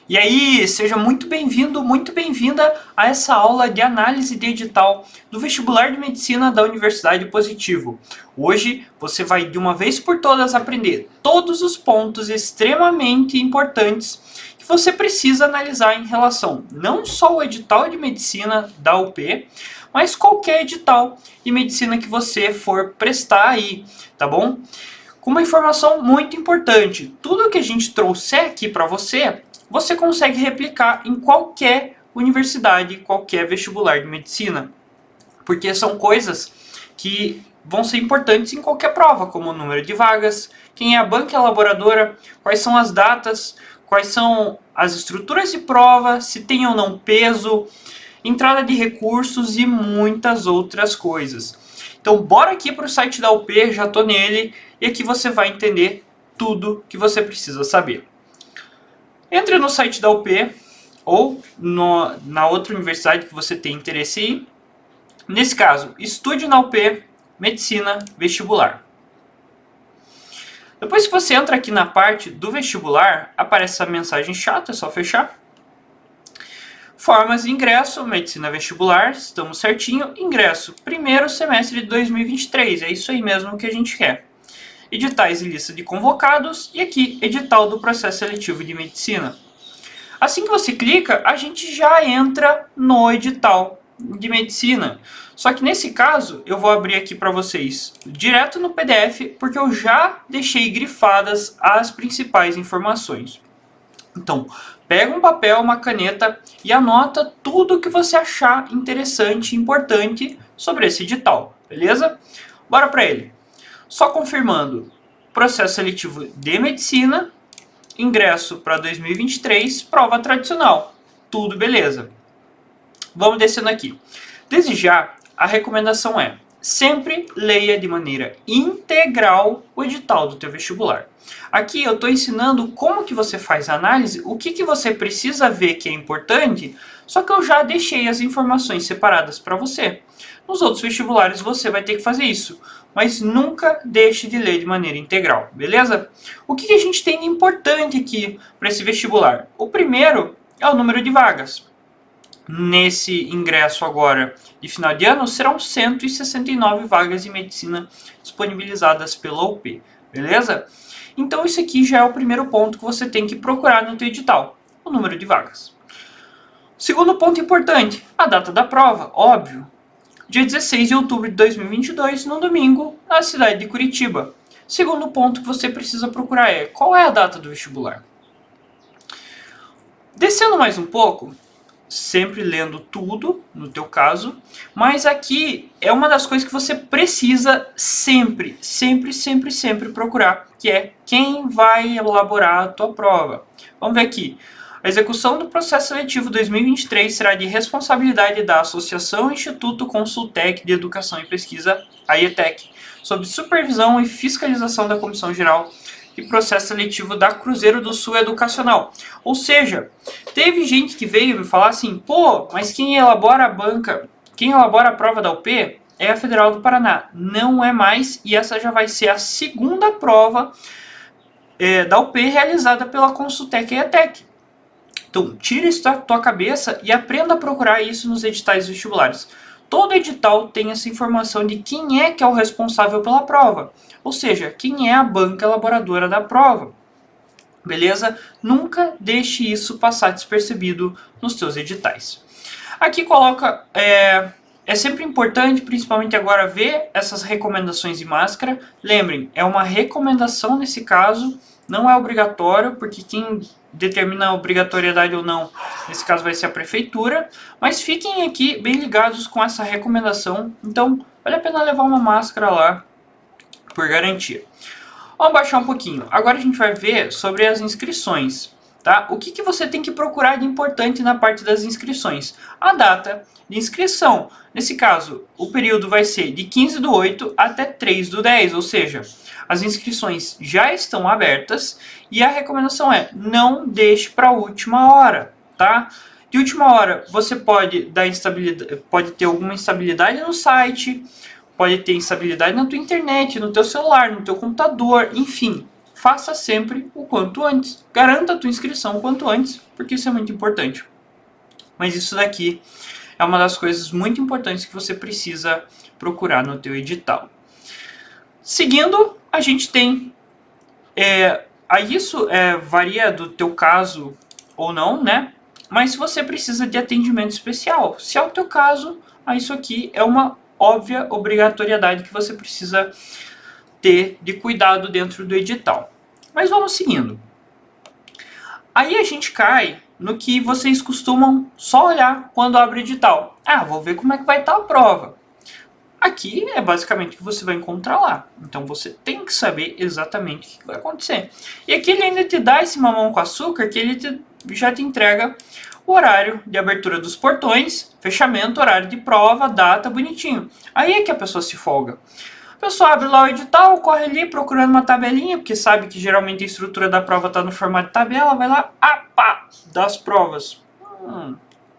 E aí, seja muito bem-vindo, muito bem-vinda a essa aula de análise de edital do vestibular de medicina da Universidade Positivo. Hoje você vai de uma vez por todas aprender todos os pontos extremamente importantes que você precisa analisar em relação não só ao edital de medicina da UP, mas qualquer edital de medicina que você for prestar aí, tá bom? Com uma informação muito importante, tudo que a gente trouxer aqui para você consegue replicar em qualquer universidade, qualquer vestibular de medicina. Porque são coisas que vão ser importantes em qualquer prova, como o número de vagas, quem é a banca elaboradora, quais são as datas, quais são as estruturas de prova, se tem ou não peso, entrada de recursos e muitas outras coisas. Então bora aqui para o site da UP, já estou nele, e aqui você vai entender tudo que você precisa saber. Entre no site da UP ou na outra universidade que você tem interesse em. Nesse caso, estude na UP Medicina Vestibular. Depois que você entra aqui na parte do vestibular, aparece essa mensagem chata, é só fechar. Formas de ingresso, Medicina Vestibular, estamos certinho. Ingresso, primeiro semestre de 2023, é isso aí mesmo que a gente quer. Editais e lista de convocados, e aqui, edital do processo seletivo de medicina. Assim que você clica, a gente já entra no edital de medicina. Só que nesse caso, eu vou abrir aqui para vocês direto no PDF, porque eu já deixei grifadas as principais informações. Então, pega um papel, uma caneta e anota tudo o que você achar interessante e importante sobre esse edital, beleza? Bora para ele. Só confirmando, processo seletivo de medicina, ingresso para 2023, prova tradicional, tudo beleza. Vamos descendo aqui. Desde já, a recomendação é, sempre leia de maneira integral o edital do teu vestibular. Aqui eu estou ensinando como que você faz a análise, o que você precisa ver que é importante, só que eu já deixei as informações separadas para você. Nos outros vestibulares você vai ter que fazer isso, mas nunca deixe de ler de maneira integral, beleza? O que a gente tem de importante aqui para esse vestibular? O primeiro é o número de vagas. Nesse ingresso agora de final de ano, serão 169 vagas de medicina disponibilizadas pela UP, beleza? Então isso aqui já é o primeiro ponto que você tem que procurar no teu edital, o número de vagas. Segundo ponto importante, a data da prova, óbvio. Dia 16 de outubro de 2022, no domingo, na cidade de Curitiba. Segundo ponto que você precisa procurar é, qual é a data do vestibular? Descendo mais um pouco, sempre lendo tudo, no teu caso, mas aqui é uma das coisas que você precisa sempre procurar, que é quem vai elaborar a tua prova. Vamos ver aqui. A execução do processo seletivo 2023 será de responsabilidade da Associação Instituto Consultec de Educação e Pesquisa, a IETEC, sob supervisão e fiscalização da Comissão Geral de Processo Seletivo da Cruzeiro do Sul Educacional. Ou seja, teve gente que veio me falar assim, pô, mas quem elabora a banca, quem elabora a prova da UP é a Federal do Paraná. Não é mais, e essa já vai ser a segunda prova da UP realizada pela Consultec e IETEC. Então, tira isso da tua cabeça e aprenda a procurar isso nos editais vestibulares. Todo edital tem essa informação de quem é que é o responsável pela prova. Ou seja, quem é a banca elaboradora da prova. Beleza? Nunca deixe isso passar despercebido nos teus editais. Aqui coloca... É sempre importante, principalmente agora, ver essas recomendações de máscara. Lembrem, é uma recomendação nesse caso, não é obrigatório, porque quem determina a obrigatoriedade ou não, nesse caso vai ser a prefeitura. Mas fiquem aqui bem ligados com essa recomendação, então vale a pena levar uma máscara lá, por garantia. Vamos baixar um pouquinho. Agora a gente vai ver sobre as inscrições. Tá? O que você tem que procurar de importante na parte das inscrições? A data de inscrição. Nesse caso, o período vai ser de 15/8 até 3/10, ou seja, as inscrições já estão abertas e a recomendação é não deixe para a última hora, tá? De última hora, você pode ter alguma instabilidade no site, pode ter instabilidade na tua internet, no teu celular, no teu computador, enfim. faça sempre o quanto antes. Garanta a tua inscrição o quanto antes, porque isso é muito importante. Mas isso daqui é uma das coisas muito importantes que você precisa procurar no teu edital. Seguindo, a gente tem... isso varia do teu caso ou não, né? Mas se você precisa de atendimento especial, se é o teu caso, isso aqui é uma óbvia obrigatoriedade que você precisa ter de cuidado dentro do edital. Mas vamos seguindo. Aí a gente cai no que vocês costumam só olhar quando abre o edital. Vou ver como é que vai estar a prova. Aqui é basicamente o que você vai encontrar lá. Então você tem que saber exatamente o que vai acontecer. E aqui ele ainda te dá esse mamão com açúcar, que ele já te entrega o horário de abertura dos portões, fechamento, horário de prova, data, bonitinho. Aí é que a pessoa se folga. A pessoa abre lá o edital, corre ali procurando uma tabelinha, porque sabe que geralmente a estrutura da prova está no formato de tabela, vai lá, das provas.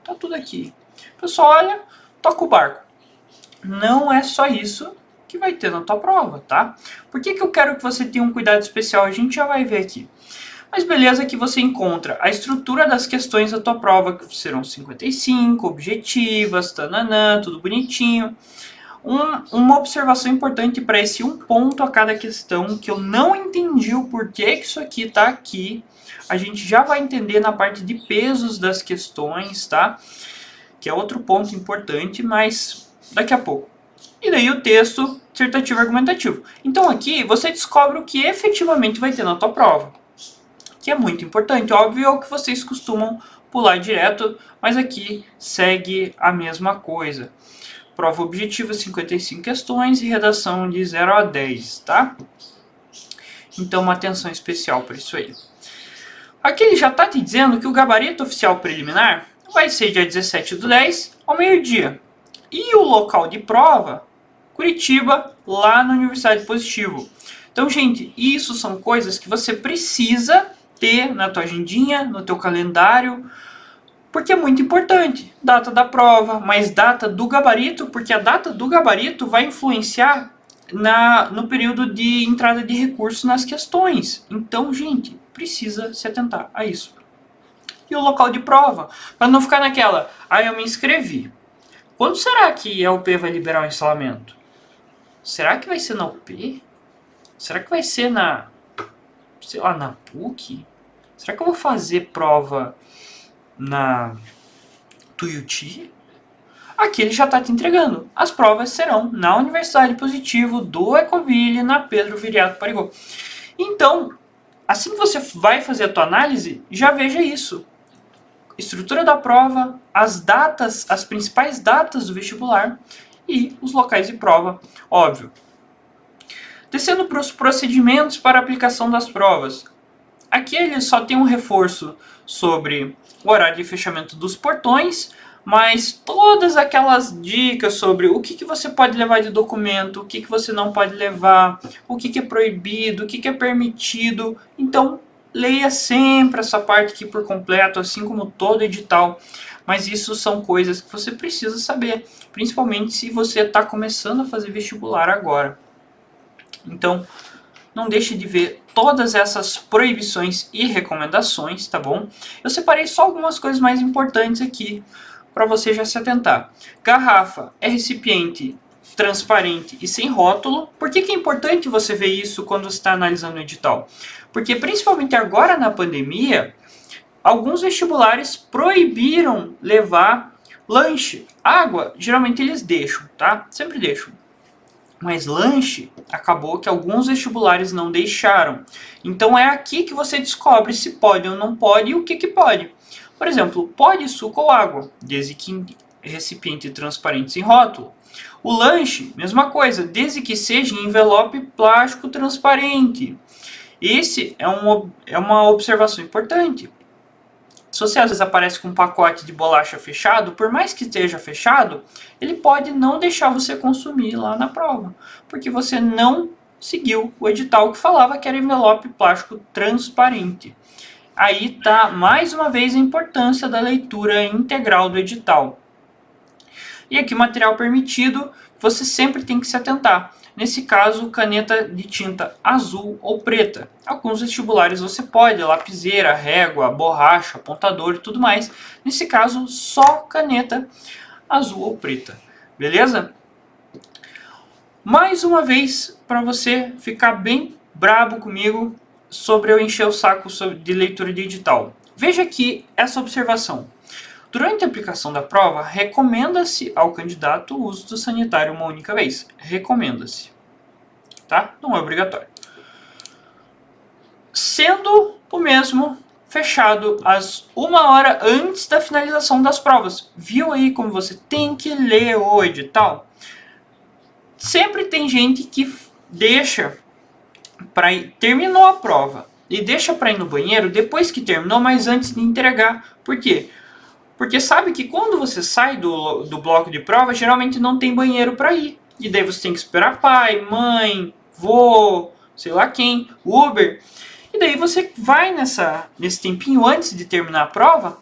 Tá tudo aqui. A pessoa olha, toca o barco. Não é só isso que vai ter na tua prova, tá? Por que eu quero que você tenha um cuidado especial? A gente já vai ver aqui. Mas beleza que você encontra a estrutura das questões da tua prova, que serão 55, objetivas, tananã, tudo bonitinho. Uma observação importante para esse um ponto a cada questão, que eu não entendi o porquê que isso aqui tá aqui. A gente já vai entender na parte de pesos das questões, tá? Que é outro ponto importante, mas daqui a pouco. E daí o texto dissertativo argumentativo. Então aqui você descobre o que efetivamente vai ter na tua prova, que é muito importante. Óbvio, é o que vocês costumam pular direto, mas aqui segue a mesma coisa. Prova objetiva, 55 questões e redação de 0 a 10, tá? Então uma atenção especial para isso aí. Aqui ele já está te dizendo que o gabarito oficial preliminar vai ser dia 17/10 ao meio-dia. E o local de prova, Curitiba, lá na Universidade Positivo. Então, gente, isso são coisas que você precisa ter na tua agendinha, no teu calendário, porque é muito importante. Data da prova, mais data do gabarito, porque a data do gabarito vai influenciar no período de entrada de recurso nas questões. Então, gente, precisa se atentar a isso. E o local de prova, para não ficar naquela, eu me inscrevi. Quando será que a UP vai liberar o instalamento? Será que vai ser na UP? Será que vai ser na PUC? Será que eu vou fazer prova na Tuiuti? Aqui ele já está te entregando. As provas serão na Universidade Positivo, do Ecoville, na Pedro Viriato Parigô. Então, assim que você vai fazer a tua análise, já veja isso. Estrutura da prova, as datas, as principais datas do vestibular e os locais de prova, óbvio. Descendo para os procedimentos para aplicação das provas. Aqui ele só tem um reforço sobre o horário de fechamento dos portões, mas todas aquelas dicas sobre o que você pode levar de documento, o que você não pode levar, o que é proibido, o que é permitido. Então, leia sempre essa parte aqui por completo, assim como todo edital. Mas isso são coisas que você precisa saber, principalmente se você está começando a fazer vestibular agora. Então, não deixe de ver todas essas proibições e recomendações, tá bom? Eu separei só algumas coisas mais importantes aqui para você já se atentar. Garrafa é recipiente transparente e sem rótulo. Por que é importante você ver isso quando você está analisando o edital? Porque principalmente agora na pandemia, alguns vestibulares proibiram levar lanche. Água, geralmente eles deixam, tá? Sempre deixam. Mas lanche, acabou que alguns vestibulares não deixaram. Então é aqui que você descobre se pode ou não pode e o que pode. Por exemplo, pode suco ou água, desde que recipiente transparente sem rótulo. O lanche, mesma coisa, desde que seja em envelope plástico transparente. Esse é uma observação importante. Se você às vezes aparece com um pacote de bolacha fechado, por mais que esteja fechado, ele pode não deixar você consumir lá na prova, porque você não seguiu o edital que falava que era envelope plástico transparente. Aí está mais uma vez a importância da leitura integral do edital. E aqui o material permitido, você sempre tem que se atentar. nesse caso, caneta de tinta azul ou preta. Alguns vestibulares você pode, lapiseira, régua, borracha, apontador e tudo mais. Nesse caso, só caneta azul ou preta, beleza? Mais uma vez, para você ficar bem brabo comigo sobre eu encher o saco de leitura de edital. Veja aqui essa observação. Durante a aplicação da prova, recomenda-se ao candidato o uso do sanitário uma única vez. Recomenda-se. Tá? Não é obrigatório. Sendo o mesmo fechado às 1 hora antes da finalização das provas. Viu aí como você tem que ler o edital? Sempre tem gente que deixa para ir, terminou a prova e deixa para ir no banheiro depois que terminou, mas antes de entregar. Por quê? Porque sabe que quando você sai do bloco de prova, geralmente não tem banheiro para ir. E daí você tem que esperar pai, mãe, vô, sei lá quem, Uber. E daí você vai nesse tempinho antes de terminar a prova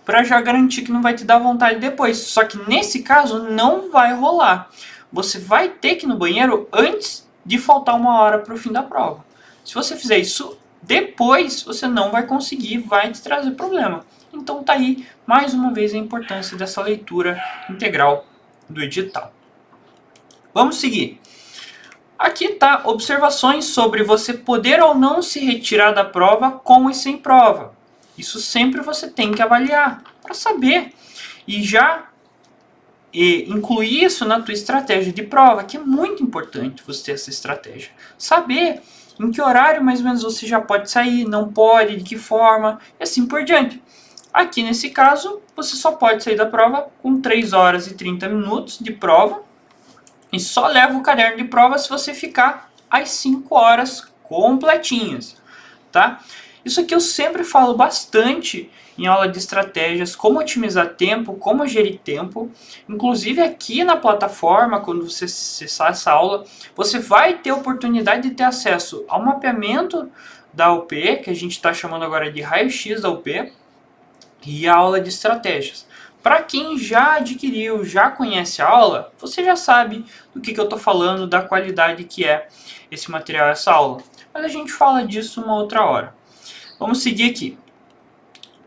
para já garantir que não vai te dar vontade depois. Só que nesse caso não vai rolar. Você vai ter que ir no banheiro antes de faltar 1 hora para o fim da prova. Se você fizer isso depois, você não vai conseguir, vai te trazer problema. Então tá aí, mais uma vez, a importância dessa leitura integral do edital. Vamos seguir. Aqui tá observações sobre você poder ou não se retirar da prova com e sem prova. Isso sempre você tem que avaliar para saber. E já incluir isso na tua estratégia de prova, que é muito importante você ter essa estratégia. Saber em que horário mais ou menos você já pode sair, não pode, de que forma, e assim por diante. Aqui nesse caso, você só pode sair da prova com 3 horas e 30 minutos de prova e só leva o caderno de prova se você ficar às 5 horas completinhas, tá? Isso aqui eu sempre falo bastante em aula de estratégias, como otimizar tempo, como gerir tempo. Inclusive aqui na plataforma, quando você acessar essa aula, você vai ter a oportunidade de ter acesso ao mapeamento da UP, que a gente está chamando agora de raio-x da UP, e a aula de estratégias. Para quem já adquiriu, já conhece a aula, você já sabe do que eu estou falando, da qualidade que é esse material, essa aula. Mas a gente fala disso uma outra hora. Vamos seguir aqui.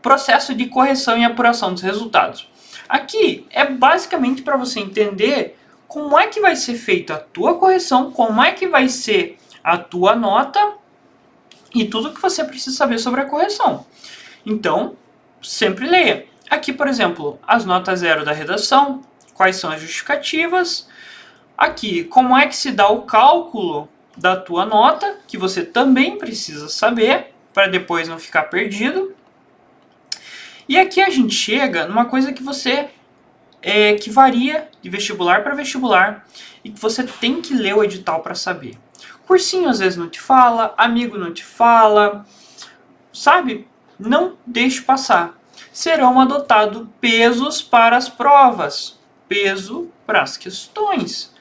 Processo de correção e apuração dos resultados. Aqui é basicamente para você entender como é que vai ser feita a tua correção, como é que vai ser a tua nota e tudo que você precisa saber sobre a correção. Então, sempre leia. Aqui, por exemplo, as notas 0 da redação, quais são as justificativas. Aqui, como é que se dá o cálculo da tua nota, que você também precisa saber, para depois não ficar perdido. E aqui a gente chega numa coisa que que varia de vestibular para vestibular e que você tem que ler o edital para saber. Cursinho às vezes não te fala, amigo não te fala, sabe? Não deixe passar. Serão adotados pesos para as provas, peso para as questões.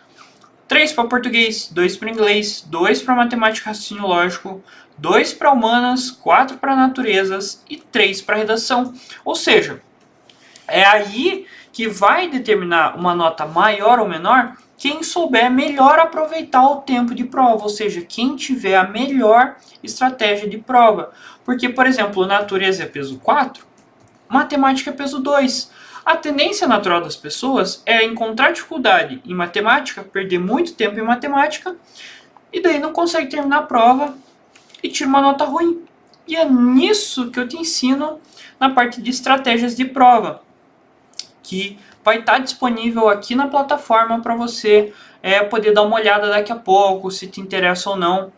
3 para português, 2 para inglês, 2 para matemática e raciocínio lógico, 2 para humanas, 4 para naturezas e 3 para redação. Ou seja, é aí que vai determinar uma nota maior ou menor quem souber melhor aproveitar o tempo de prova, ou seja, quem tiver a melhor estratégia de prova. Porque, por exemplo, natureza é peso 4, matemática é peso 2. A tendência natural das pessoas é encontrar dificuldade em matemática, perder muito tempo em matemática, e daí não consegue terminar a prova e tira uma nota ruim. E é nisso que eu te ensino na parte de estratégias de prova, que vai estar disponível aqui na plataforma para você poder dar uma olhada daqui a pouco, se te interessa ou não,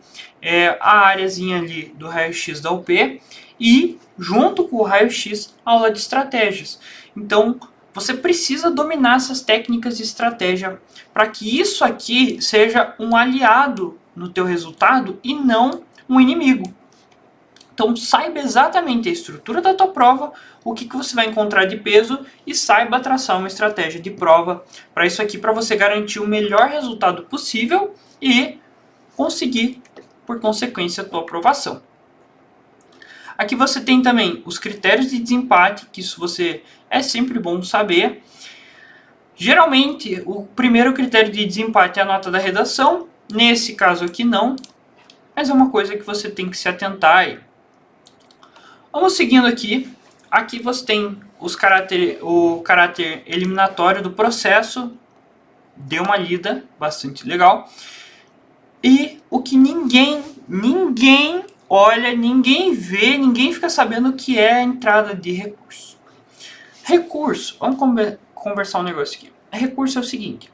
a áreazinha ali do raio-x da UP, e junto com o raio-x, a aula de estratégias. Então, você precisa dominar essas técnicas de estratégia para que isso aqui seja um aliado no teu resultado e não um inimigo. Então, saiba exatamente a estrutura da tua prova, o que você vai encontrar de peso e saiba traçar uma estratégia de prova para isso aqui, para você garantir o melhor resultado possível e conseguir, por consequência, a tua aprovação. Aqui você tem também os critérios de desempate, que isso é sempre bom saber. Geralmente, o primeiro critério de desempate é a nota da redação. Nesse caso aqui não, mas é uma coisa que você tem que se atentar aí. Vamos seguindo aqui. Aqui você tem o caráter eliminatório do processo. Dê uma lida, bastante legal. E o que ninguém olha, ninguém vê, ninguém fica sabendo o que é a entrada de recurso. Recurso, vamos conversar um negócio aqui. Recurso é o seguinte,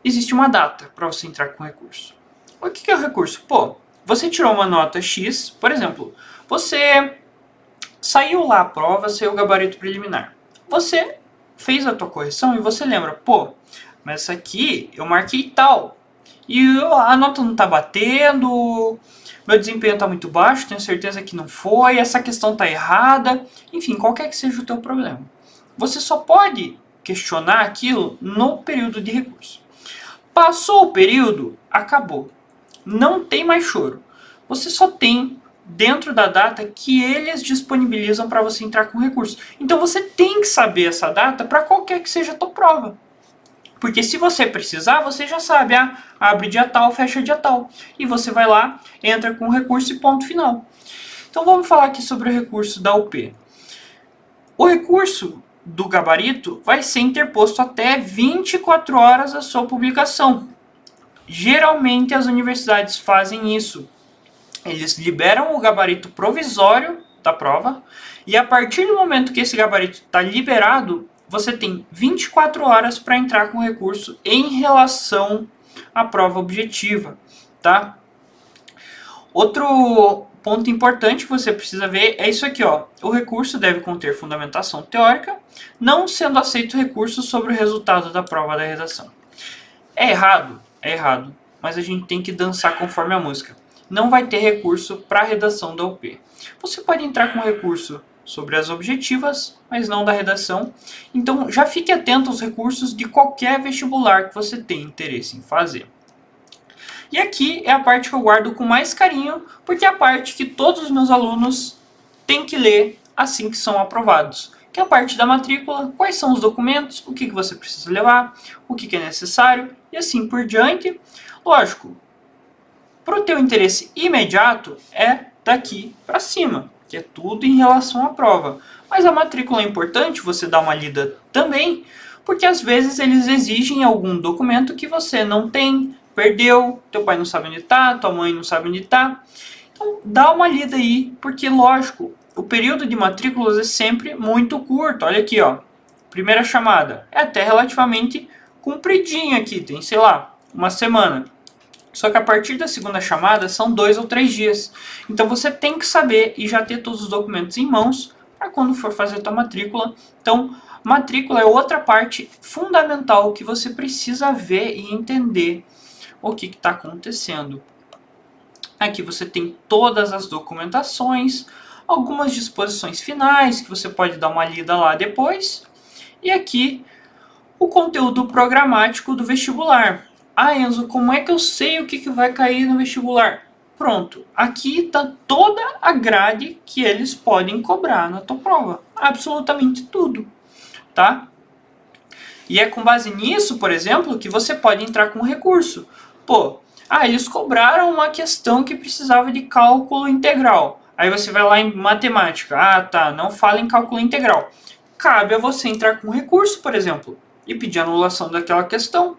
existe uma data para você entrar com recurso. O que é o recurso? Pô, você tirou uma nota X, por exemplo, você saiu lá a prova, saiu o gabarito preliminar. Você fez a tua correção e você lembra, pô, mas essa aqui eu marquei tal. E a nota não tá batendo, meu desempenho tá muito baixo, tenho certeza que não foi, essa questão tá errada, enfim, qualquer que seja o teu problema. Você só pode questionar aquilo no período de recurso. Passou o período, acabou. Não tem mais choro. Você só tem dentro da data que eles disponibilizam para você entrar com recurso. Então você tem que saber essa data para qualquer que seja a tua prova. Porque se você precisar, você já sabe, abre dia tal, fecha dia tal. E você vai lá, entra com recurso e ponto final. Então vamos falar aqui sobre o recurso da UP. O recurso do gabarito vai ser interposto até 24 horas da sua publicação. Geralmente as universidades fazem isso. Eles liberam o gabarito provisório da prova e a partir do momento que esse gabarito está liberado, você tem 24 horas para entrar com recurso em relação à prova objetiva, tá? Outro ponto importante que você precisa ver é isso aqui, ó. O recurso deve conter fundamentação teórica, não sendo aceito recurso sobre o resultado da prova da redação. É errado, mas a gente tem que dançar conforme a música. Não vai ter recurso para a redação da UP. Você pode entrar com recurso sobre as objetivas, mas não da redação. Então já fique atento aos recursos de qualquer vestibular que você tenha interesse em fazer. E aqui é a parte que eu guardo com mais carinho, porque é a parte que todos os meus alunos têm que ler assim que são aprovados. Que é a parte da matrícula, quais são os documentos, o que você precisa levar, o que é necessário e assim por diante. Lógico, para o teu interesse imediato é daqui para cima, que é tudo em relação à prova. Mas a matrícula é importante você dar uma lida também, porque às vezes eles exigem algum documento que você não tem, perdeu, teu pai não sabe onde está, tua mãe não sabe onde está. Então dá uma lida aí, porque lógico, o período de matrículas é sempre muito curto. Olha aqui, ó, primeira chamada é até relativamente compridinho aqui, tem sei lá, uma semana. Só que a partir da segunda chamada são 2 ou 3 dias. Então você tem que saber e já ter todos os documentos em mãos para quando for fazer a tua matrícula. Então, matrícula é outra parte fundamental que você precisa ver e entender o que está acontecendo. Aqui você tem todas as documentações, algumas disposições finais que você pode dar uma lida lá depois. E aqui o conteúdo programático do vestibular. Ah, Enzo, como é que eu sei o que vai cair no vestibular? Pronto, aqui está toda a grade que eles podem cobrar na tua prova. Absolutamente tudo, tá? E é com base nisso, por exemplo, que você pode entrar com recurso. Pô, eles cobraram uma questão que precisava de cálculo integral. Aí você vai lá em matemática. Ah, tá, não fala em cálculo integral. Cabe a você entrar com recurso, por exemplo, e pedir anulação daquela questão.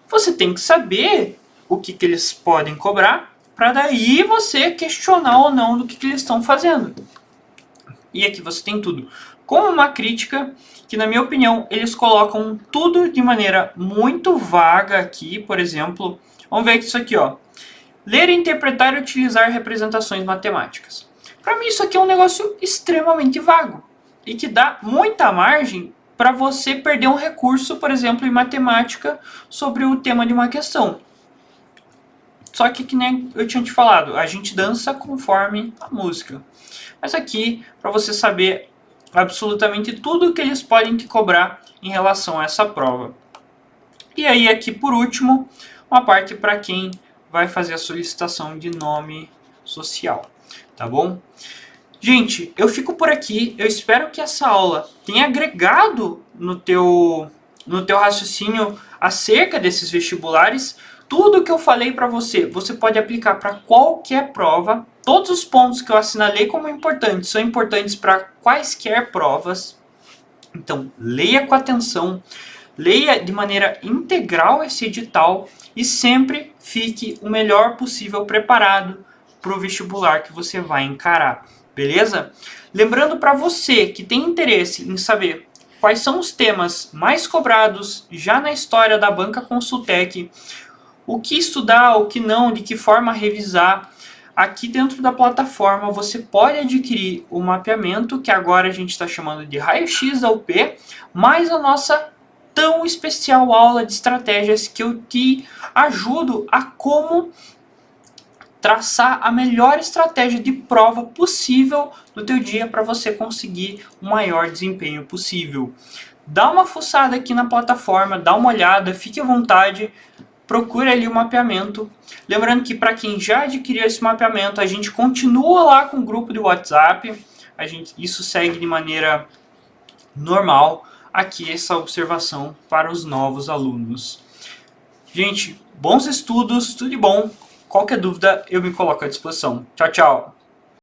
Você tem que saber o que eles podem cobrar para daí você questionar ou não do que eles estão fazendo. E aqui você tem tudo. Como uma crítica, que na minha opinião eles colocam tudo de maneira muito vaga aqui, por exemplo. Vamos ver isso aqui, ó. Ler, interpretar e utilizar representações matemáticas. Para mim isso aqui é um negócio extremamente vago e que dá muita margem para você perder um recurso, por exemplo, em matemática sobre o tema de uma questão. Só que nem eu tinha te falado, a gente dança conforme a música. Mas aqui, para você saber absolutamente tudo que eles podem te cobrar em relação a essa prova. E aí aqui por último, uma parte para quem vai fazer a solicitação de nome social, tá bom? Gente, eu fico por aqui, eu espero que essa aula tenha agregado no teu no teu raciocínio acerca desses vestibulares. Tudo que eu falei para você, você pode aplicar para qualquer prova. Todos os pontos que eu assinalei como importantes são importantes para quaisquer provas. Então, leia com atenção, leia de maneira integral esse edital e sempre fique o melhor possível preparado para o vestibular que você vai encarar, beleza? Lembrando para você que tem interesse em saber quais são os temas mais cobrados já na história da Banca Consultec, o que estudar, o que não, de que forma revisar. Aqui dentro da plataforma você pode adquirir o mapeamento, que agora a gente está chamando de raio-x da UP, mais a nossa tão especial aula de estratégias que eu te ajudo a como traçar a melhor estratégia de prova possível no teu dia para você conseguir o maior desempenho possível. Dá uma fuçada aqui na plataforma, dá uma olhada, fique à vontade. Procure ali o mapeamento. Lembrando que para quem já adquiriu esse mapeamento, a gente continua lá com o grupo de WhatsApp. Isso segue de maneira normal. Aqui essa observação para os novos alunos. Gente, bons estudos, tudo de bom. Qualquer dúvida eu me coloco à disposição. Tchau, tchau.